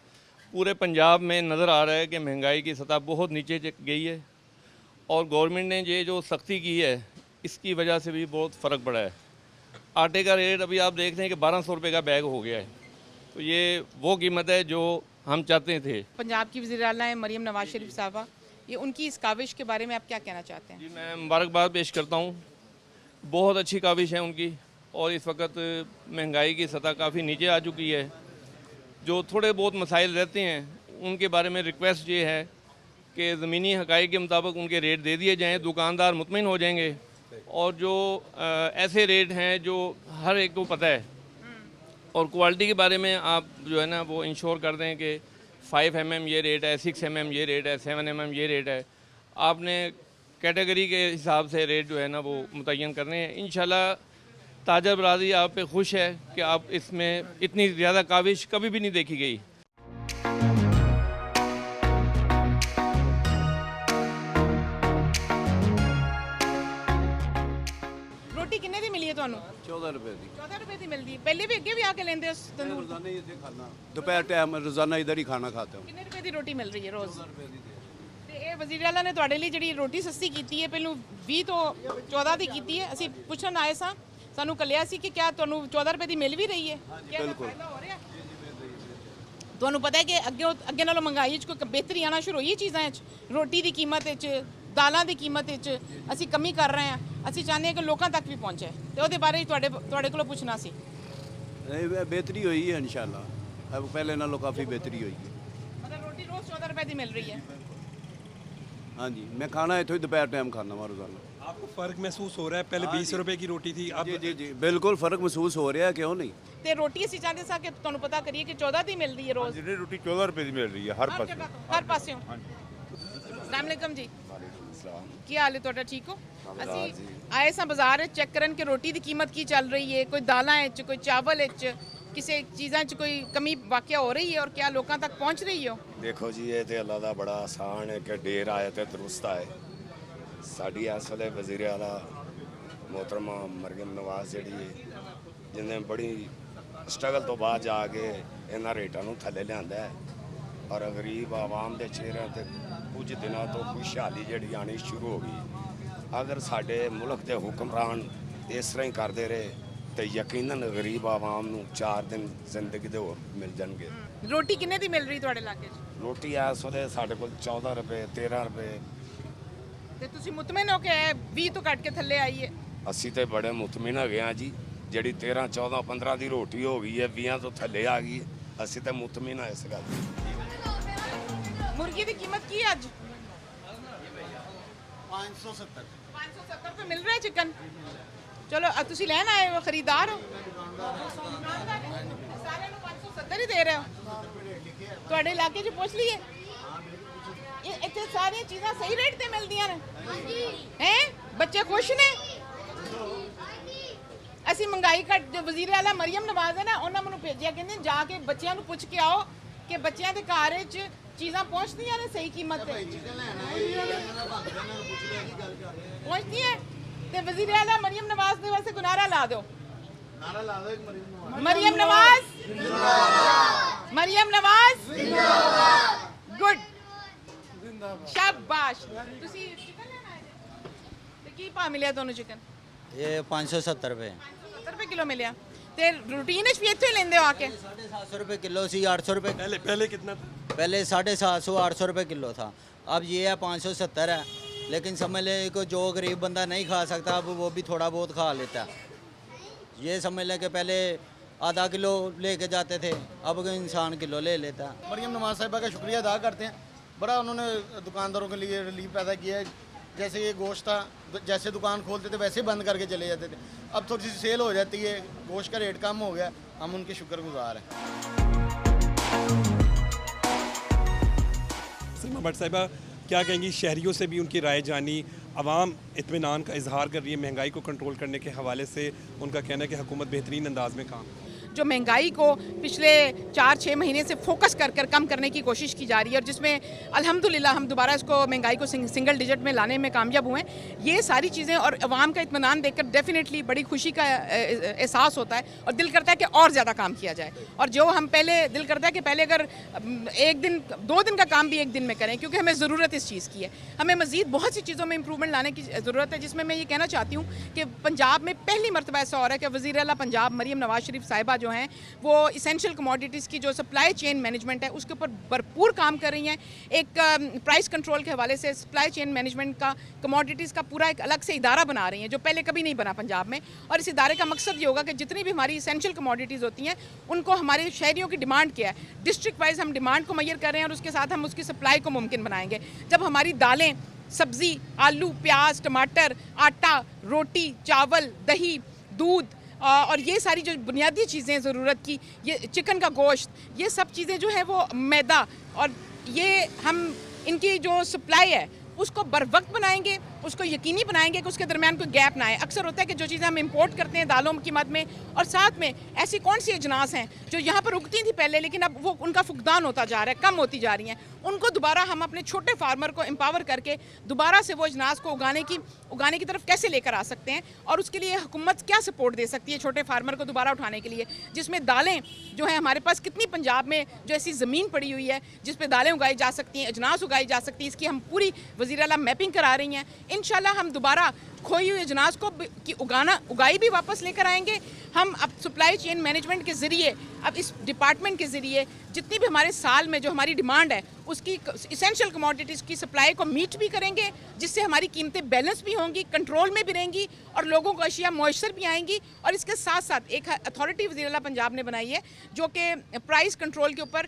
[SPEAKER 19] पूरे पंजाब में नज़र आ रहा है कि महंगाई की सतह बहुत नीचे गई है, और गवर्नमेंट ने ये जो सख्ती की है इसकी वजह से भी बहुत फ़र्क पड़ा है। आटे का रेट अभी आप देख रहे हैं कि 1200 रुपये का बैग हो गया है, तो ये वो कीमत है जो हम चाहते थे।
[SPEAKER 16] पंजाब की वज़ीर आला है मरीम नवाज़ शरीफ साहबा, ये उनकी इस काविश के बारे में आप क्या कहना चाहते हैं?
[SPEAKER 19] जी मैं मुबारकबाद पेश करता हूँ, बहुत अच्छी काविश है उनकी, और इस वक्त महंगाई की सतह काफ़ी नीचे आ चुकी है। जो थोड़े बहुत मसाइल रहते हैं उनके बारे में रिक्वेस्ट ये है कि ज़मीनी हक़ाइक़ के मुताबिक उनके रेट दे दिए जाएँ, दुकानदार मुतमईन हो जाएंगे, और जो ऐसे रेट हैं जो हर एक को पता है, और क्वालिटी के बारे में आप जो है ना वो इंश्योर कर दें कि 5 mm ये रेट है, 6 mm ये रेट है, 7 mm ये रेट है। आपने कैटेगरी के हिसाब से रेट जो है ना वो मुतय्यन करने हैं। इंशाल्लाह ताजर बरादरी आप पे खुश है कि आप इसमें इतनी ज़्यादा काविश कभी भी नहीं देखी गई।
[SPEAKER 20] रुपए की
[SPEAKER 16] 14 रुपए की मिलती है। पहले भी अगे भी आके लेंदे उस तंदूर तो?
[SPEAKER 20] रोजाना ही इतने खाना, दोपहर टाइम रोजाना इधर ही खाना खाते हूँ।
[SPEAKER 16] कितने रुपए की रोटी मिल रही है रोज़? ਤੇ ਇਹ ਵਜ਼ੀਰ ਆਲਾ ਨੇ ਤੁਹਾਡੇ ਲਈ ਜਿਹੜੀ ਰੋਟੀ ਸਸਤੀ ਕੀਤੀ ਹੈ ਪਹਿਲਾਂ 20 ਤੋਂ 14 ਦੀ ਕੀਤੀ ਹੈ। ਅਸੀਂ ਪੁੱਛਣ ਆਏ ਸਾਂ, ਸਾਨੂੰ ਕੱਲਿਆ ਸੀ ਕਿ ਕਿਆ ਤੁਹਾਨੂੰ 14 ਰੁਪਏ ਦੀ ਮਿਲ ਵੀ ਰਹੀ ਹੈ? ਕਿਆ
[SPEAKER 20] ਬਿਲਕੁਲ।
[SPEAKER 16] ਫਾਇਦਾ ਹੋ ਰਿਹਾ? ਤੁਹਾਨੂੰ ਪਤਾ ਹੈ ਕਿ ਅੱਗੇ ਨਾਲੋਂ ਮਹਿੰਗਾਈ 'ਚ ਕੋਈ ਬਿਹਤਰੀ ਆਉਣਾ ਸ਼ੁਰੂ ਹੋਈ ਹੈ ਚੀਜ਼ਾਂ 'ਚ, ਰੋਟੀ ਦੀ ਕੀਮਤ 'ਚ, ਦਾਲਾਂ ਦੀ ਕੀਮਤ 'ਚ ਅਸੀਂ ਕਮੀ ਕਰ ਰਹੇ ਹਾਂ। ਅਸੀਂ ਚਾਹੁੰਦੇ ਹਾਂ ਕਿ ਲੋਕਾਂ ਤੱਕ ਵੀ ਪਹੁੰਚੇ ਤੇ ਉਹਦੇ ਬਾਰੇ ਤੁਹਾਡੇ ਕੋਲੋਂ ਪੁੱਛਣਾ ਸੀ।
[SPEAKER 20] बेहतरी हुई है इंशाल्लाह, अब पहले नालों काफ़ी बेहतरी हुई है।
[SPEAKER 16] मतलब रोटी रोज़ 14 रुपए की मिल रही है?
[SPEAKER 20] हाँ जी, मैं खाना इतों ही दोपहर टाइम खाना वा रोजाना।
[SPEAKER 1] आपको फ़र्क महसूस हो रहा है? पहले 20 रुपए की रोटी थी, अब
[SPEAKER 20] जी बिल्कुल फ़र्क महसूस हो रहा है, क्यों नहीं।
[SPEAKER 16] ਤੇ ਰੋਟੀ ਅਸੀਂ ਚਾਹੁੰਦੇ ਸਾਂ ਕਿ ਤੁਹਾਨੂੰ ਪਤਾ ਕਰੀਏ ਕਿ 14 ਦੀ ਮਿਲ ਰਹੀ ਹੈ ਰੋਜ਼
[SPEAKER 20] ਜਿਹੜੀ ਰੋਟੀ 14 ਰੁਪਏ ਦੀ ਮਿਲ ਰਹੀ ਹੈ ਹਰ ਪਾਸੇ।
[SPEAKER 16] ਹਰ ਪਾਸਿਓਂ। अस्सलाम वालेकुम जी, ਕੀ ਹਾਲ ਹੈ ਤੁਹਾਡਾ? ਠੀਕ ਹੋ? ਅਸੀਂ ਆਏ ਸਾਂ ਬਾਜ਼ਾਰ ਵਿੱਚ ਚੈੱਕ ਕਰਨ ਕਿ ਰੋਟੀ ਦੀ ਕੀਮਤ ਕੀ ਚੱਲ ਰਹੀ ਹੈ, ਕੋਈ ਦਾਲਾਂ ਵਿੱਚ, ਕੋਈ ਚਾਵਲ ਵਿੱਚ, ਕਿਸੇ ਚੀਜ਼ਾਂ 'ਚ ਕੋਈ ਕਮੀ ਵਾਕਿਆ ਹੋ ਰਹੀ ਹੈ ਔਰ ਕਿਆ ਲੋਕਾਂ ਤੱਕ ਪਹੁੰਚ ਰਹੀ ਹੋ?
[SPEAKER 21] ਦੇਖੋ ਜੀ, ਇਹ ਤੇ ਅੱਲਾ ਦਾ ਬੜਾ ਆਸਾਨ ਹੈ ਕਿ ਢੇਰ ਆਏ ਤੇ ਦਰੁਸਤ ਆਏ। ਸਾਡੀ ਇਸ ਵੇਲੇ ਵਜ਼ੀਰ ਆਲਾ मोहतरमा मरियम नवाज जी जिन्हें बड़ी स्ट्रगल तो बाद जाके इन्होंने रेटा थले लिया और गरीब आवाम के चेहरे पर कुछ दिनों तो खुशहाली जी आनी शुरू हो गई। अगर साढ़े मुल्क के हुक्मरान इस तरह ही करते रहे तो यकीनन गरीब आवाम को 4 दिन जिंदगी के होर मिल जाएंगे।
[SPEAKER 16] रोटी किन्ने दी मिल रही तुहाडे इलाके च?
[SPEAKER 21] रोटी इस वे साढ़े को 14 रुपए 13 रुपए।
[SPEAKER 16] ते तुसीं मुतमिन हो के 20 तो कट के थले आई है?
[SPEAKER 21] ਅਸੀਂ ਤੇ ਬੜੇ ਮੁਤਮਿਨ ਹੈਗੇ ਆ ਜੀ, ਜਿਹੜੀ 13 14 15 ਦੀ ਰੋਟੀ ਹੋ ਗਈ ਹੈ 20 ਤੋਂ ਥੱਲੇ ਆ ਗਈ, ਅਸੀਂ ਤੇ ਮੁਤਮਿਨ ਆ ਇਸ ਗੱਲ ਦੀ।
[SPEAKER 16] ਮੁਰਗੀ ਦੀ ਕੀਮਤ ਕੀ ਹੈ ਅੱਜ?
[SPEAKER 21] 570
[SPEAKER 16] 570 तो मिल रहा है चिकन। चलो ਤੁਸੀਂ ਲੈਣ ਆਏ ਹੋ, ਖਰੀदार ਹੋ? ਸਾਰਿਆਂ ਨੂੰ 570 ਹੀ ਦੇ ਰਹੇ ਹੋ? ਤੁਹਾਡੇ ਇਲਾਕੇ 'ਚ ਪੁੱਛ ਲਈਏ, ਇੱਥੇ ਸਾਰੀਆਂ ਚੀਜ਼ਾਂ ਸਹੀ ਰੇਟ ਤੇ ਮਿਲਦੀਆਂ ਨੇ? ਹੈ ਬੱਚੇ ਖੁਸ਼ ਨੇ? ਅਸੀਂ ਮਹਿੰਗਾਈ ਘੱਟ, ਜੋ ਵਜ਼ੀਰ ਆਲਾ ਮਰੀਮ ਨਵਾਜ਼ ਹੈ ਨਾ, ਉਹਨਾਂ ਮੈਨੂੰ ਭੇਜਿਆ, ਕਹਿੰਦੇ ਜਾ ਕੇ ਬੱਚਿਆਂ ਨੂੰ ਪੁੱਛ ਕੇ ਆਓ ਕਿ ਬੱਚਿਆਂ ਦੇ ਘਰ ਵਿੱਚ ਚੀਜ਼ਾਂ ਪਹੁੰਚਦੀਆਂ ਨੇ ਸਹੀ ਕੀਮਤ ਤੇ? ਪਹੁੰਚਦੀਆਂ ਤੇ ਵਜ਼ੀਰ ਆਲਾ ਮਰੀਮ ਨਵਾਜ਼ ਦੇ ਵਾਸਤੇ ਗੁਨਾਰਾ ਲਾ ਦਿਓ। ਨਾਰਾ ਲਾ ਦਿਓ, ਮਰੀਮ ਨਵਾਜ਼ ਜਿੰਦਾਬਾਦ, ਮਰੀਮ ਨਵਾਜ਼ ਜਿੰਦਾਬਾਦ। ਗੁੱਡ, ਸ਼ਾਬਾਸ਼। ਤੁਸੀਂ ਚਿਕਨ ਲੈਣਾ ਹੈ ਤੇ ਕੀ ਭਾਅ ਮਿਲਿਆ ਤੁਹਾਨੂੰ ਚਿਕਨ?
[SPEAKER 22] ये 570 रुपये।
[SPEAKER 16] 70 रुपये किलो मिले ते रूटीन भी इतने लेंदे हो आके?
[SPEAKER 22] 750 रुपये किलो सी, 800 रुपये।
[SPEAKER 1] पहले कितना था?
[SPEAKER 22] पहले 750 800 रुपये किलो था, अब ये है 570 है। लेकिन समझ ले को जो गरीब बंदा नहीं खा सकता अब वो भी थोड़ा बहुत खा लेता है। ये समझ ले कि पहले आधा किलो लेके जाते थे, अब इंसान किलो ले लेता है।
[SPEAKER 23] मरियम नवाज साहिबा का शुक्रिया अदा करते हैं, बड़ा उन्होंने दुकानदारों के लिए रिलीफ पैदा किया है। जैसे ये गोश्त था, जैसे दुकान खोलते थे वैसे ही बंद करके चले जाते थे, अब थोड़ी सी सेल हो जाती है, गोश्त का रेट कम हो गया, हम उनके शुक्रगुजार हैं।
[SPEAKER 1] सलमा भट्ट साहिबा क्या कहेंगी? शहरियों से भी उनकी राय जानी, आवाम इत्मीनान का इजहार कर रही है महंगाई को कंट्रोल करने के हवाले से। उनका कहना है कि हुकूमत बेहतरीन अंदाज में काम।
[SPEAKER 16] जो महंगाई को पिछले 4-6 महीने से फोकस कर कम करने की कोशिश की जा रही है और जिसमें अल्हम्दुलिल्लाह हम दोबारा इसको महंगाई को सिंगल डिजिट में लाने में कामयाब हुए हैं। ये सारी चीज़ें और अवाम का इत्मीनान देखकर डेफिनेटली बड़ी खुशी का एहसास होता है और दिल करता है कि और ज़्यादा काम किया जाए। और जो हम पहले दिल करता है कि पहले अगर 1 दिन 2 दिन का काम भी 1 दिन में करें, क्योंकि हमें ज़रूरत इस चीज़ की है। हमें मज़ीद बहुत सी चीज़ों में इम्प्रूवमेंट लाने की ज़रूरत है, जिसमें मैं ये कहना चाहती हूँ कि पंजाब में पहली मरतबा ऐसा हो रहा है कि वज़ीर आला पंजाब मरीम नवाज शरीफ साहिबा जो हैं वो इसेंशियल कमोडिटीज़ की जो सप्लाई चेन मैनेजमेंट है उसके ऊपर भरपूर काम कर रही हैं। एक प्राइस कंट्रोल के हवाले से सप्लाई चेन मैनेजमेंट का, कमोडिटीज़ का पूरा एक अलग से इदारा बना रही हैं जो पहले कभी नहीं बना पंजाब में। और इस इदारे का मकसद ये होगा कि जितनी भी हमारी इसेंशियल कमोडिटीज़ होती हैं उनको हमारे शहरियों की डिमांड क्या है, डिस्ट्रिक्ट वाइज हम डिमांड को मैयर कर रहे हैं और उसके साथ हम उसकी सप्लाई को मुमकिन बनाएंगे। जब हमारी दालें, सब्ज़ी, आलू, प्याज, टमाटर, आटा, रोटी, चावल, दही, दूध और ये सारी जो बुनियादी चीज़ें ज़रूरत की, ये चिकन का गोश्त, ये सब चीज़ें जो है वो मैदा, और ये हम इनकी जो सप्लाई है उसको बर वक्त बनाएंगे उसको यकीनी बनाएंगे कि उसके दरमियान कोई गैप ना आए। अक्सर होता है कि जो चीज़ें हम इंपोर्ट करते हैं दालों की मद में, और साथ में ऐसी कौन सी अजनास हैं जो यहाँ पर उगती थी पहले लेकिन अब वो उनका फुकदान होता जा रहा है, कम होती जा रही हैं, उनको दोबारा हम अपने छोटे फार्मर को एम्पावर करके दोबारा से वो अजनास को उगाने की तरफ कैसे लेकर आ सकते हैं, और उसके लिए हुकूमत क्या सपोर्ट दे सकती है छोटे फार्मर को दोबारा उठाने के लिए, जिसमें दालें जो है हमारे पास कितनी पंजाब में जो ऐसी ज़मीन पड़ी हुई है जिस पे दालें उगाई जा सकती हैं, अजनास उगाई जा सकती है, इसकी हम पूरी वज़ीर आला मैपिंग करा रही हैं। इंशाल्लाह हम दोबारा खोई हुई अजनास को उगाई भी वापस लेकर आएंगे। हम अब सप्लाई चेन मैनेजमेंट के ज़रिए, अब इस डिपार्टमेंट के ज़रिए जितनी भी हमारे साल में जो हमारी डिमांड है उसकी इसेंशियल कमोडिटीज़ की सप्लाई को मीट भी करेंगे, जिससे हमारी कीमतें बैलेंस भी होंगी, कंट्रोल में भी रहेंगी और लोगों को अशिया मॉइस्चर भी आएंगी। और इसके साथ साथ एक अथॉरिटी वज़ीर आला पंजाब ने बनाई है जो कि प्राइस कंट्रोल के ऊपर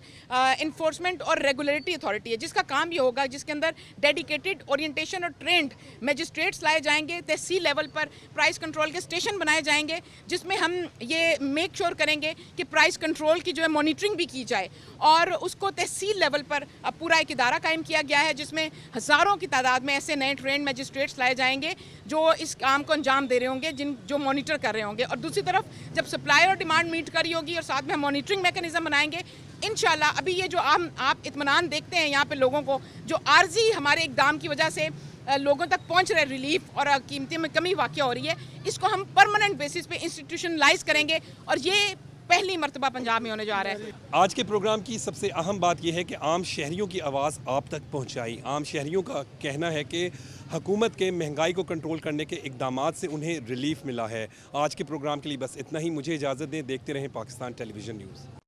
[SPEAKER 16] इन्फोर्समेंट और रेगुलेटरी अथॉरिटी है, जिसका काम ये होगा, जिसके अंदर डेडिकेटेड ओरिएंटेशन और ट्रेंड मैजिस्ट्रेट्स लाए जाएंगे, तहसील लेवल पर प्राइस कंट्रोल के स्टेशन बनाए जाएंगे, जिसमें हम ये मेक श्योर करेंगे कि प्राइस कंट्रोल की जो है मॉनिटरिंग भी की जाए, और उसको तहसील लेवल पर अब पूरा एक इदारा कायम किया गया है जिसमें हज़ारों की तादाद में ऐसे नए ट्रेंड मैजिस्ट्रेट्स लाए जाएंगे जो इस काम को अंजाम दे रहे होंगे, जो मॉनिटर कर रहे होंगे। और दूसरी तरफ जब सप्लाई और डिमांड मीट करी होगी और साथ में हम मॉनिटरिंग मैकेनिज्म बनाएंगे इंशाल्लाह। अभी ये जो आप इत्मीनान देखते हैं यहाँ पे लोगों को, जो आर्जी हमारे इक़दाम की वजह से लोगों तक पहुँच रहे रिलीफ और कीमतें में कमी वाक़या हो रही है, इसको हम परमानेंट बेसिस पे इंस्टीट्यूशनलाइज करेंगे और ये पहली मर्तबा पंजाब में होने जा रहा है।
[SPEAKER 1] आज के प्रोग्राम की सबसे अहम बात यह है कि आम शहरियों की आवाज़ आप तक पहुंचाई। आम शहरियों का कहना है कि हुकूमत के महंगाई को कंट्रोल करने के इक़दामात से उन्हें रिलीफ मिला है। आज के प्रोग्राम के लिए बस इतना ही। मुझे इजाज़त दें। देखते रहें पाकिस्तान टेलीविज़न न्यूज़।